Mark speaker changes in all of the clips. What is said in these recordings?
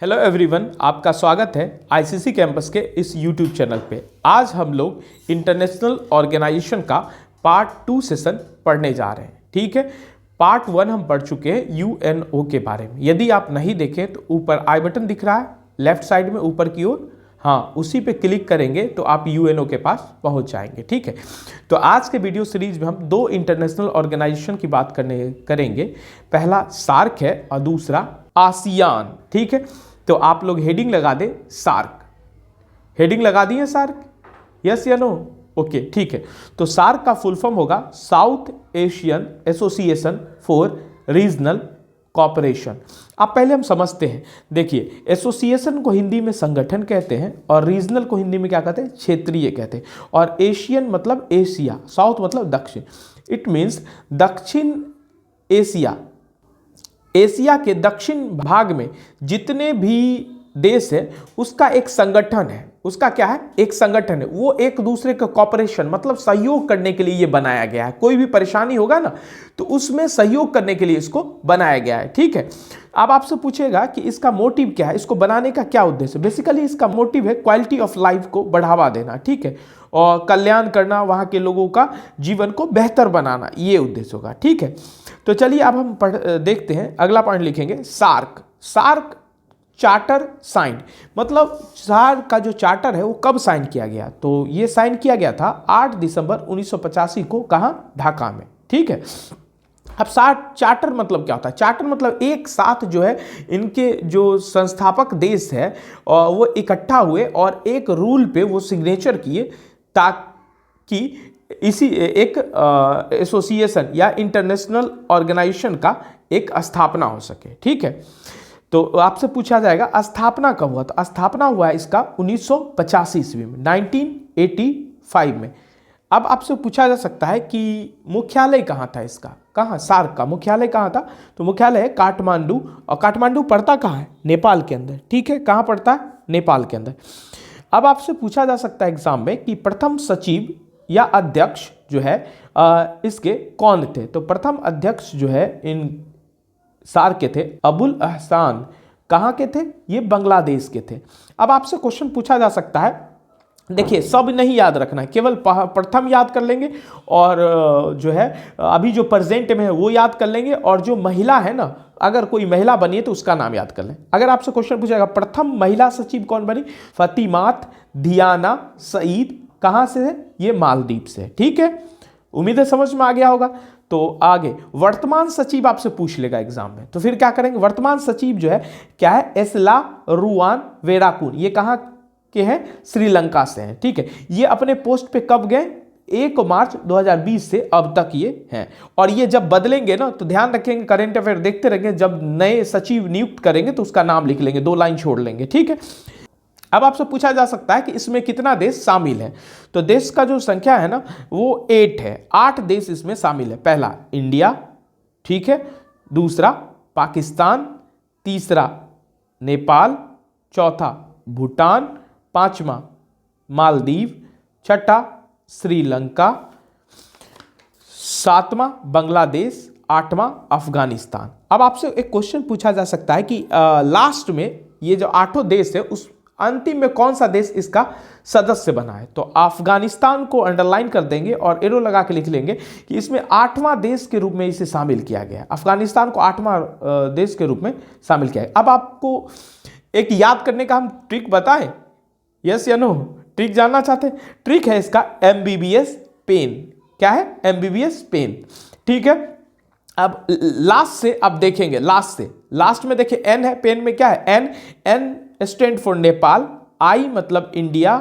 Speaker 1: Hello everyone, आपका स्वागत है आईसीसी कैंपस के इस यूट्यूब चैनल पे। आज हम लोग इंटरनेशनल ऑर्गेनाइजेशन का पार्ट 2 सेशन पढ़ने जा रहे हैं। ठीक है, पार्ट 1 हम पढ़ चुके हैं यूएनओ के बारे में। यदि आप नहीं देखें तो ऊपर आई बटन दिख रहा है लेफ्ट साइड में ऊपर की ओर, हाँ उसी पे क्लिक करेंगे तो आप यूएनओ के पास पहुंच जाएंगे। ठीक है, तो आज के वीडियो सीरीज में हम दो इंटरनेशनल ऑर्गेनाइजेशन की बात करेंगे। पहला सार्क है और दूसरा आसियान। ठीक है, तो आप लोग हेडिंग लगा दे सार्क। हेडिंग लगा दिए सार्क, यस या नो? ओके ठीक है। तो सार्क का फुल फॉर्म होगा South Asian Association for Regional Cooperation. अब पहले हम समझते हैं। देखिए, एसोसिएशन को हिंदी में संगठन कहते हैं और रीजनल को हिंदी में क्या कहते हैं? क्षेत्रीय कहते हैं। और एशियन मतलब एशिया, साउथ मतलब दक्षिण। इट मीन्स दक्षिण एशिया, एशिया के दक्षिण भाग में जितने भी देश है उसका एक संगठन है। उसका क्या है? एक संगठन है। वो एक दूसरे का कॉपरेशन मतलब सहयोग करने के लिए ये बनाया गया है। कोई भी परेशानी होगा ना तो उसमें सहयोग करने के लिए इसको बनाया गया है। ठीक है, अब आपसे पूछेगा कि इसका मोटिव क्या है, इसको बनाने का क्या उद्देश्य है? बेसिकली इसका मोटिव है क्वालिटी ऑफ लाइफ को बढ़ावा देना। ठीक है, और कल्याण करना, वहाँ के लोगों का जीवन को बेहतर बनाना, ये उद्देश्य होगा। ठीक है, तो चलिए अब हम देखते हैं। अगला पॉइंट लिखेंगे सार्क। सार्क चार्टर साइन, मतलब सार्क का जो चार्टर है वो कब साइन किया गया? तो ये साइन किया गया था 8 दिसंबर 1985 को। कहाँ? ढाका में। ठीक है, अब चार्टर मतलब क्या होता है? चार्टर मतलब एक साथ जो है इनके जो संस्थापक देश है वो इकट्ठा हुए और एक रूल पे वो सिग्नेचर किए ताकि इसी एक एसोसिएशन या इंटरनेशनल ऑर्गेनाइजेशन का एक स्थापना हो सके। ठीक है, तो आपसे पूछा जाएगा स्थापना कब हुआ? तो स्थापना हुआ है इसका 1985 ईस्वी में, 1985 में। अब आपसे पूछा जा सकता है कि मुख्यालय कहाँ था इसका? कहाँ? सार्क का मुख्यालय कहाँ था? तो मुख्यालय है काठमांडू। और काठमांडू पड़ता कहाँ है? नेपाल के अंदर। ठीक है, कहाँ पड़ता है? नेपाल के अंदर। अब आपसे पूछा जा सकता है एग्जाम में कि प्रथम सचिव या अध्यक्ष जो है इसके कौन थे? तो प्रथम अध्यक्ष जो है इन सार्क के थे अबुल अहसान। कहाँ के थे? ये बांग्लादेश के थे। अब आपसे क्वेश्चन पूछा जा सकता है, देखिए सब नहीं याद रखना है, केवल प्रथम याद कर लेंगे और जो है अभी जो प्रेजेंट में है वो याद कर लेंगे, और जो महिला है ना, अगर कोई महिला बनी है तो उसका नाम याद कर लें। अगर आपसे क्वेश्चन पूछेगा प्रथम महिला सचिव कौन बनी? फतिमात दियाना सईद। कहाँ से है? ये मालदीव से। ठीक है, उम्मीद है समझ में आ गया होगा। तो आगे वर्तमान सचिव आपसे पूछ लेगा एग्जाम में, तो फिर क्या करेंगे? वर्तमान सचिव जो है क्या है? एसला रुआन वेराकुन। ये कहाँ के हैं? श्रीलंका से हैं। ठीक है, ये अपने पोस्ट पे कब गए? 1 मार्च 2020 से अब तक ये हैं। और ये जब बदलेंगे ना तो ध्यान रखेंगे, करंट अफेयर देखते रहेंगे, जब नए सचिव नियुक्त करेंगे तो उसका नाम लिख लेंगे, 2 लाइन छोड़ लेंगे। ठीक है, अब आपसे पूछा जा सकता है कि इसमें कितना देश शामिल है? तो देश का जो संख्या है ना वो 8 है। 8 देश इसमें शामिल है। पहला इंडिया, ठीक है, दूसरा पाकिस्तान, तीसरा नेपाल, चौथा भूटान, पांचवा मालदीव, छठा श्रीलंका, सातवां बांग्लादेश, आठवां अफगानिस्तान। अब आपसे एक क्वेश्चन पूछा जा सकता है कि लास्ट में ये जो 8 देश है उस अंतिम में कौन सा देश इसका सदस्य बना है? तो अफगानिस्तान को अंडरलाइन कर देंगे और एरो लगा के लिख लेंगे कि इसमें 8वां देश के रूप में इसे शामिल किया गया। अफगानिस्तान को 8वां देश के रूप में शामिल किया गया। अब आपको एक याद करने का हम ट्रिक बताएं, यस या नो? ट्रिक जानना चाहते हैं? ट्रिक है इसका MBBS पेन। क्या है? MBBS pen. ठीक है, अब लास्ट से अब देखेंगे, लास्ट में देखिए N है, पेन में क्या है? N stand for Nepal, I मतलब इंडिया,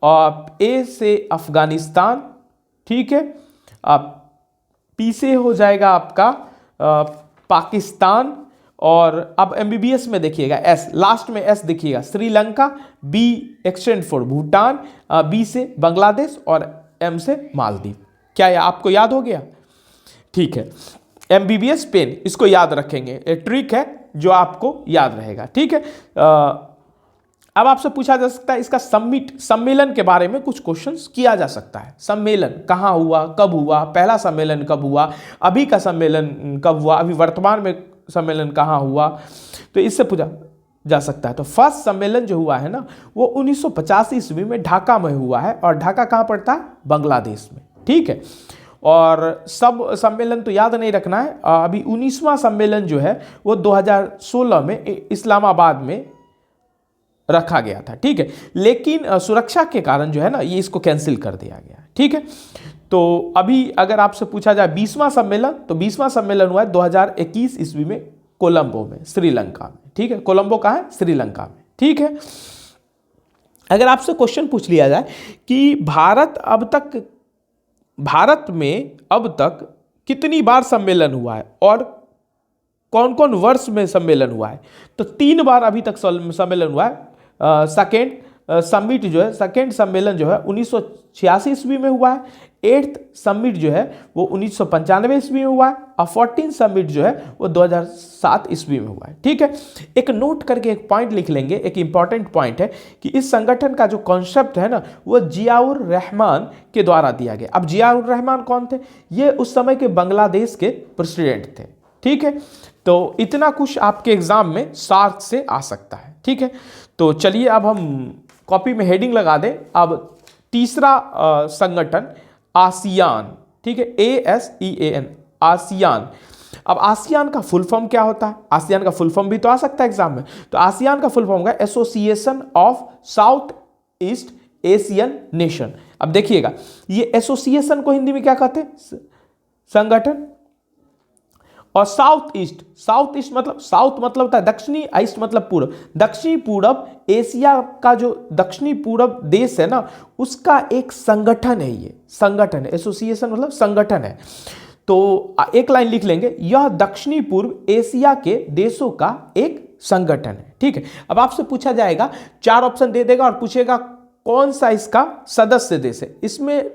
Speaker 1: और A से अफगानिस्तान। ठीक है, अब P से हो जाएगा आपका पाकिस्तान, और अब MBBS में देखिएगा S, लास्ट में S देखिएगा Sri Lanka, B extend for Bhutan, B से बांग्लादेश और M से मालदीव। क्या ये आपको याद हो गया? ठीक है, MBBS पेन, इसको याद रखेंगे, ये ट्रिक है जो आपको याद रहेगा। ठीक है, अब आपसे पूछा जा सकता है इसका सम्मेलन के बारे में कुछ क्वेश्चंस किया जा सकता है। सम्मेलन कहाँ हुआ, कब हुआ, पहला सम्मेलन कब हुआ, अभी का सम्मेलन कब हुआ, अभी वर्तमान में सम्मेलन कहाँ हुआ? तो इससे पूछा जा सकता है। तो फर्स्ट सम्मेलन जो हुआ है ना वो 1950 ईस्वी में ढाका में हुआ है, और ढाका कहाँ पड़ता है? बांग्लादेश में, ठीक है। और सब सम्मेलन तो याद नहीं रखना है। अभी 19वां सम्मेलन जो है वो 2016 में इस्लामाबाद में रखा गया था, ठीक है। लेकिन सुरक्षा के कारण जो है ना ये इसको कैंसिल कर दिया गया, ठीक है। तो अभी अगर आपसे पूछा जाए 20वां सम्मेलन, तो 20वां सम्मेलन हुआ है 2021 ईस्वी में कोलंबो में, श्रीलंका में, ठीक है। कोलंबो कहाँ है? श्रीलंका में, ठीक है। अगर आपसे क्वेश्चन पूछ लिया जाए कि भारत में अब तक कितनी बार सम्मेलन हुआ है और कौन कौन वर्ष में सम्मेलन हुआ है, तो 3 बार अभी तक सम्मेलन हुआ है। सेकेंड सम्मेलन जो है 1986 ईस्वी में हुआ है। 8th समिट जो है वो 1995 ईस्वी में हुआ है, और 14th समिट जो है वो 2007 ईस्वी में हुआ है, ठीक है। एक नोट करके एक पॉइंट लिख लेंगे, एक इंपॉर्टेंट पॉइंट है कि इस संगठन का जो कॉन्सेप्ट है ना वो जियाउर रहमान के द्वारा दिया गया। अब जियाउर रहमान कौन थे? ये उस समय के बांग्लादेश के प्रेसिडेंट थे, ठीक है। तो इतना कुछ आपके एग्जाम में सार्क से आ सकता है, ठीक है। तो चलिए अब हम कॉपी में हेडिंग लगा दें। अब तीसरा संगठन आसियान, ठीक है, ASEAN, आसियान। अब आसियान का फुल फॉर्म क्या होता है? आसियान का फुल फॉर्म भी तो आ सकता है एग्जाम में। तो आसियान का फुल फॉर्म है association of south east Asian nation. अब देखिएगा ये एसोसिएशन को हिंदी में क्या कहते हैं? संगठन। और साउथ ईस्ट मतलब साउथ मतलब होता है दक्षिणी, ईस्ट मतलब पूर्व। दक्षिणी पूर्व एशिया का जो दक्षिणी पूर्व देश है ना उसका एक संगठन है। ये संगठन है, एसोसिएशन मतलब संगठन है। तो एक लाइन लिख लेंगे, यह दक्षिणी पूर्व एशिया के देशों का एक संगठन है, ठीक है। अब आपसे पूछा जाएगा, 4 ऑप्शन दे देगा और पूछेगा कौन सा इसका सदस्य देश है। इसमें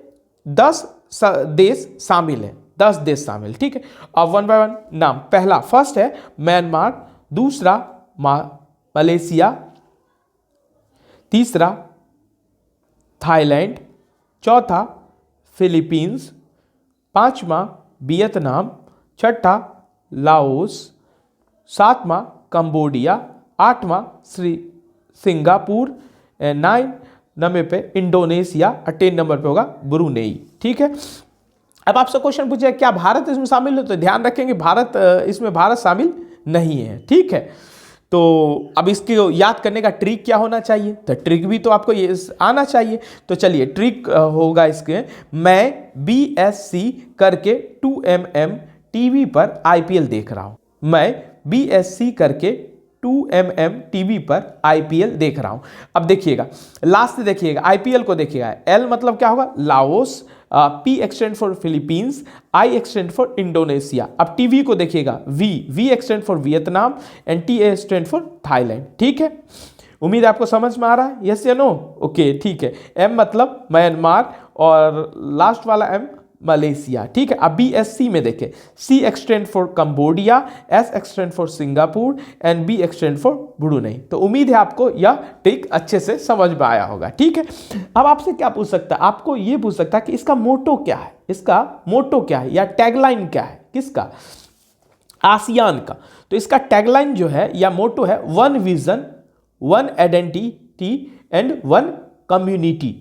Speaker 1: 10 देश शामिल है, 10 देश शामिल, ठीक है। अब 1 बाय 1 नाम। पहला फर्स्ट है म्यांमार, दूसरा मलेशिया, तीसरा थाईलैंड, चौथा फिलीपींस, पांचवा वियतनाम, छठा लाओस, सातवां कंबोडिया, आठवां सिंगापुर, 9 पे इंडोनेशिया, और 10 नंबर पे होगा ब्रुनेई, ठीक है। अब आपसे क्वेश्चन पूछे क्या भारत इसमें शामिल है, तो ध्यान रखेंगे इसमें भारत शामिल नहीं है, ठीक है। तो अब इसके याद करने का ट्रिक क्या होना चाहिए, तो ट्रिक भी तो आपको ये आना चाहिए। तो चलिए ट्रिक होगा इसके, मैं BSc करके 2mm टीवी पर IPL देख रहा हूं। मैं BSc करके 2mm टीवी पर IPL देख रहा हूं। अब देखिएगा लास्ट देखिएगा, IPL को देखिएगा, L मतलब क्या होगा? Laos, P extend for Philippines, I extend for Indonesia. अब टीवी को देखिएगा, V extend for Vietnam, and TA stand for Thailand, ठीक है। उम्मीद आपको समझ में आ रहा है, यस या नो? ओके, ठीक है। M मतलब म्यांमार, और लास्ट वाला M मलेशिया, ठीक है। अब BSc में देखें, C extend for Cambodia, S extend for Singapore, and B extend for Brunei. तो उम्मीद है आपको यह ट्रिक अच्छे से समझ में आया होगा, ठीक है। अब आपसे क्या पूछ सकता है? आपको यह पूछ सकता है कि इसका मोटो क्या है, इसका मोटो क्या है या टैगलाइन क्या है, किसका? आसियान का। तो इसका टैगलाइन जो है या मोटो है, 1 vision 1 identity and 1 community.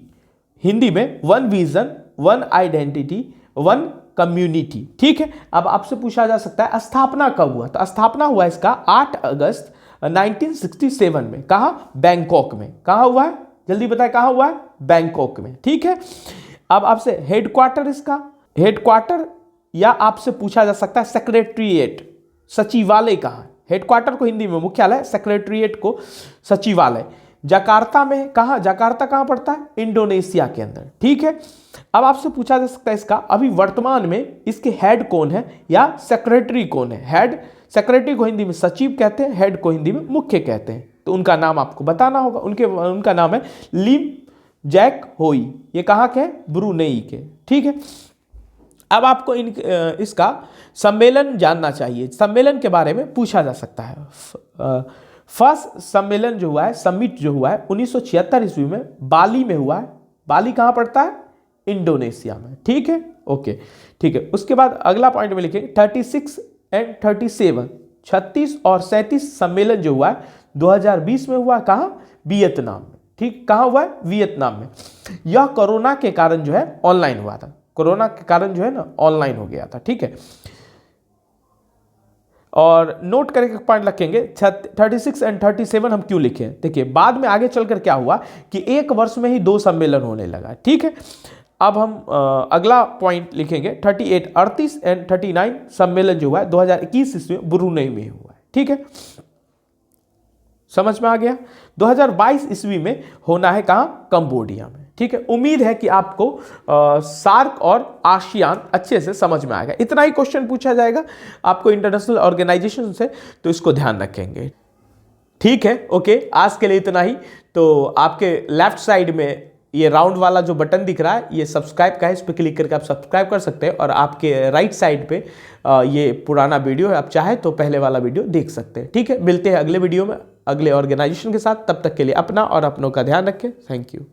Speaker 1: Hindi में 1 विजन 1 आइडेंटिटी 1 कम्युनिटी, ठीक है। अब आपसे पूछा जा सकता है स्थापना कब हुआ, तो स्थापना हुआ इसका 8 अगस्त 1967 में। कहाँ? बैंकॉक में। कहाँ हुआ है? जल्दी बताए, कहाँ हुआ है? बैंकॉक में, ठीक है। अब आपसे हेडक्वार्टर, इसका हेडक्वार्टर, या आपसे पूछा जा सकता है सेक्रेटरीट, सचिवालय कहाँ है? हेडक्वार्टर को हिंदी में मुख्यालय, सेक्रेटरीट को सचिवालय। जकार्ता में कहाँ? जकार्ता कहाँ पड़ता है? इंडोनेशिया के अंदर, ठीक है। अब आपसे पूछा जा सकता है इसका अभी वर्तमान में इसके हेड कौन है या सेक्रेटरी कौन है? हेड, सेक्रेटरी को हिंदी में सचिव कहते हैं, हेड को हिंदी में मुख्य कहते हैं। तो उनका नाम आपको बताना होगा। उनका नाम है लिम जैक होई। ये कहाँ के? ब्रुनेई के, ठीक है। अब आपको इसका सम्मेलन जानना चाहिए। सम्मेलन के बारे में पूछा जा सकता है। फर्स्ट सम्मेलन जो हुआ है, समिट जो हुआ है 1976 ईस्वी में बाली में हुआ है। बाली कहाँ पड़ता है? इंडोनेशिया में, ठीक है। ओके, ठीक है। उसके बाद अगला पॉइंट में लिखेंगे 36 एंड 37, 36 और 37 सम्मेलन जो हुआ है 2020 में हुआ कहाँ? वियतनाम में। ठीक, कहाँ हुआ है? वियतनाम में। यह कोरोना के कारण जो है ऑनलाइन हुआ था, कोरोना के कारण जो है ना ऑनलाइन हो गया था। ठीक है, और नोट करके पॉइंट रखेंगे 36 एंड 37 हम क्यों लिखे? देखिए बाद में आगे चलकर क्या हुआ कि एक वर्ष में ही 2 सम्मेलन होने लगा। ठीक है, अब हम अगला पॉइंट लिखेंगे 38 एंड 39 सम्मेलन जो हुआ है 2021 ईस्वी में ब्रुनेई में हुआ है। ठीक है, समझ में आ गया? 2022 ईस्वी में होना है कहाँ? कंबोडिया में। ठीक है, उम्मीद है कि आपको सार्क और आसियान अच्छे से समझ में आएगा। इतना ही क्वेश्चन पूछा जाएगा आपको इंटरनेशनल ऑर्गेनाइजेशन से, तो इसको ध्यान रखेंगे। ठीक है, ओके, आज के लिए इतना ही। तो आपके लेफ्ट साइड में ये राउंड वाला जो बटन दिख रहा है ये सब्सक्राइब का है, इस पर क्लिक करके आप सब्सक्राइब कर सकते हैं। और आपके राइट साइड पे ये पुराना वीडियो है, आप चाहे तो पहले वाला वीडियो देख सकते हैं। ठीक है, मिलते हैं अगले वीडियो में अगले ऑर्गेनाइजेशन के साथ। तब तक के लिए अपना और अपनों का ध्यान रखें। Thank you.